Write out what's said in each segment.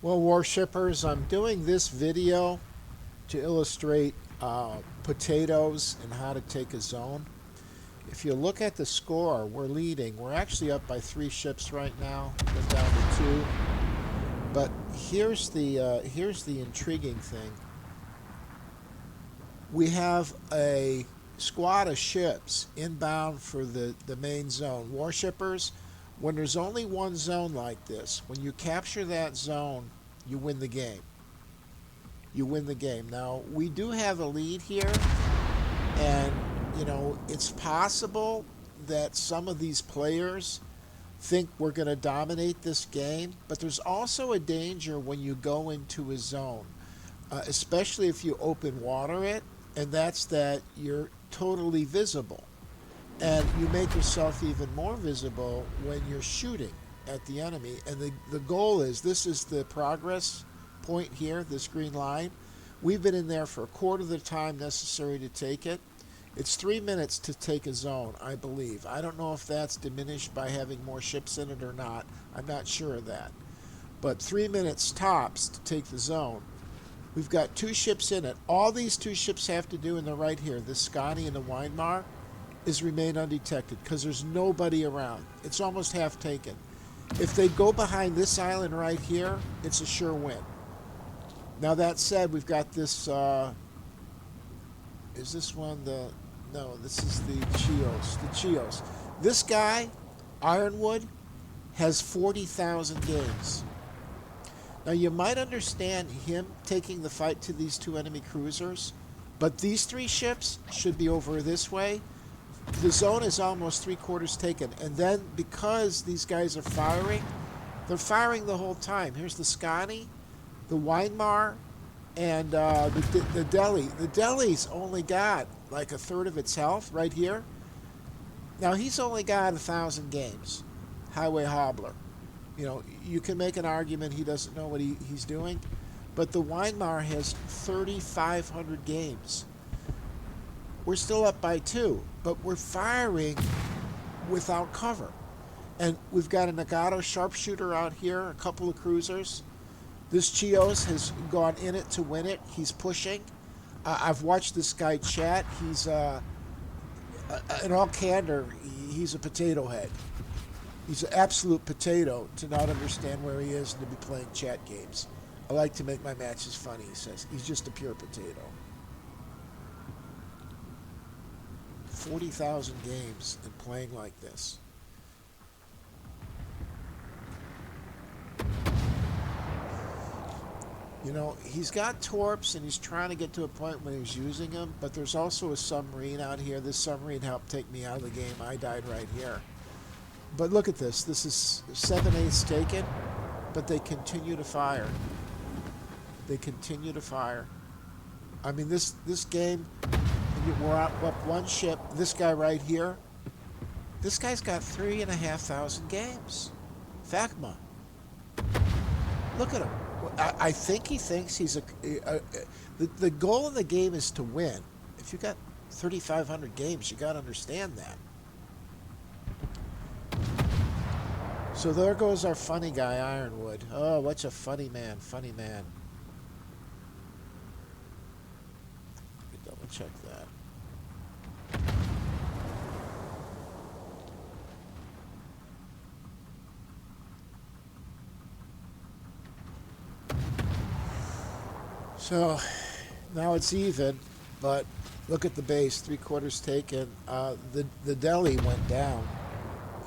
Well, worshippers, I'm doing this video to illustrate potatoes and how to take a zone. If you look at the score, we're leading. We're actually up by 3 ships right now. We're down to 2. But here's the intriguing thing. We have a squad of ships inbound for the main zone. Worshippers, when there's only one zone like this, when you capture that zone, you win the game. You win the game. Now, we do have a lead here, and, it's possible that some of these players think we're going to dominate this game, but there's also a danger when you go into a zone, especially if you open water it, and that's that you're totally visible. And you make yourself even more visible when you're shooting at the enemy. And the goal is, this is the progress point here, this green line. We've been in there for a quarter of the time necessary to take it. It's 3 minutes to take a zone, I believe. I don't know if that's diminished by having more ships in it or not. I'm not sure of that. But 3 minutes tops to take the zone. We've got 2 ships in it. All these 2 ships have to do, in the right here, the Scotty and the Weimar, is remain undetected because there's nobody around. It's almost half taken. If they go behind this island right here, it's a sure win. Now, that said, we've got this. Is this one the. No, this is the Chios. The Chios. This guy, Ironwood, has 40,000 games. Now, you might understand him taking the fight to these 2 enemy cruisers, but these 3 ships should be over this way. The zone is almost 3/4 taken, and then because these guys are firing, they're firing the whole time. Here's the Scotty, the Weimar, and the Delhi. The Delhi's only got like a third of its health right here. Now, he's only got 1,000 games. Highway Hobbler. You can make an argument he doesn't know what he's doing, but the Weimar has 3,500 games. We're still up by 2, but we're firing without cover. And we've got a Nagato sharpshooter out here, a couple of cruisers. This Chios has gone in it to win it. He's pushing. I've watched this guy chat. He's, in all candor, he's a potato head. He's an absolute potato to not understand where he is and to be playing chat games. I like to make my matches funny, he says. He's just a pure potato. 40,000 games and playing like this. He's got torps and he's trying to get to a point when he's using them, but there's also a submarine out here. This submarine helped take me out of the game. I died right here. But look at this. This is 7/8 taken, but they continue to fire. They continue to fire. I mean, this game, we're up 1 ship. This guy right here, this guy's got 3,500 games. Facma. Look at him. I think he thinks he's the goal in the game is to win. If you got 3,500 games, you got to understand that. So there goes our funny guy, Ironwood. Oh, what's a funny man, funny man. Let me double check that. So now it's even, but look at the base, 3/4 taken. The Delhi went down.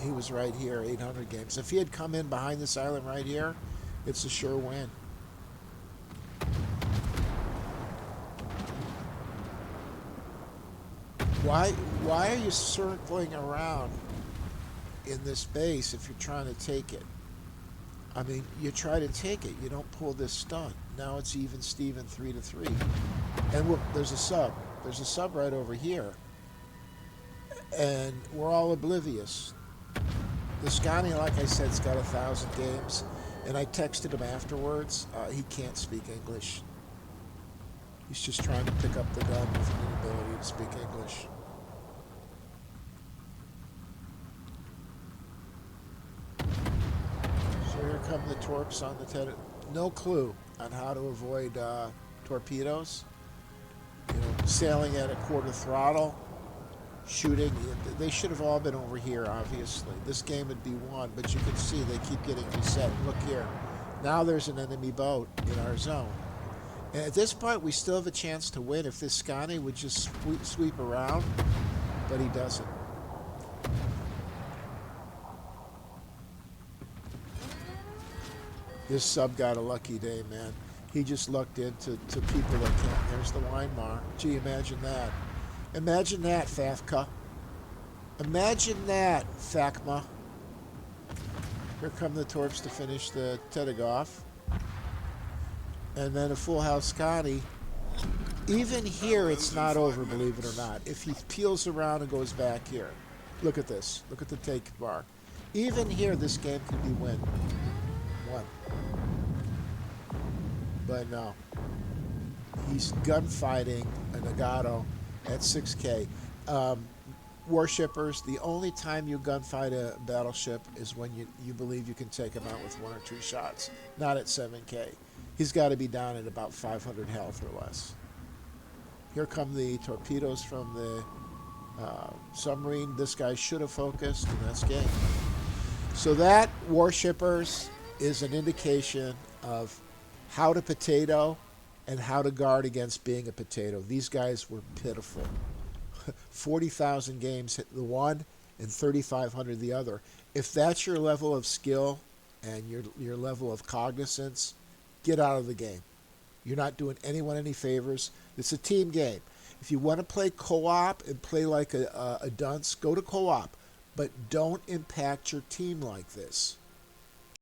He was right here, 800 games. If he had come in behind this island right here, it's a sure win. Why are you circling around in this base if you're trying to take it? I mean, you try to take it, you don't pull this stunt. Now it's even Steven 3-3. And look, there's a sub. There's a sub right over here. And we're all oblivious. The Scotty, like I said, has got 1,000 games. And I texted him afterwards. He can't speak English. He's just trying to pick up the gun with an inability to speak English. So here come the torps on the no clue on how to avoid torpedoes. You know, sailing at a quarter throttle, shooting. They should have all been over here, obviously. This game would be won, but you can see they keep getting reset. Look here. Now there's an enemy boat in our zone. And at this point, we still have a chance to win if this Scotty would just sweep around, but he doesn't. This sub got a lucky day, man. He just lucked into people that can't. There's the Weimar. Gee, imagine that. Imagine that, Fafka. Imagine that, Fakma. Here come the Torps to finish the Tedegoff. And then a full house Scotty. Even here, it's not over, believe it or not. If he peels around and goes back here. Look at this. Look at the take bar. Even here, this game could be won. But no. He's gunfighting a Nagato at 6K. Warshippers, the only time you gunfight a battleship is when you believe you can take him out with 1 or 2 shots. Not at 7K. He's got to be down at about 500 health or less. Here come the torpedoes from the submarine. This guy should have focused, and that's game. So that, Warshippers, is an indication of how to potato and how to guard against being a potato. These guys were pitiful. 40,000 games hit the one and 3,500 the other. If that's your level of skill and your level of cognizance, get out of the game. You're not doing anyone any favors. It's a team game. If you want to play co-op and play like a dunce, go to co-op. But don't impact your team like this.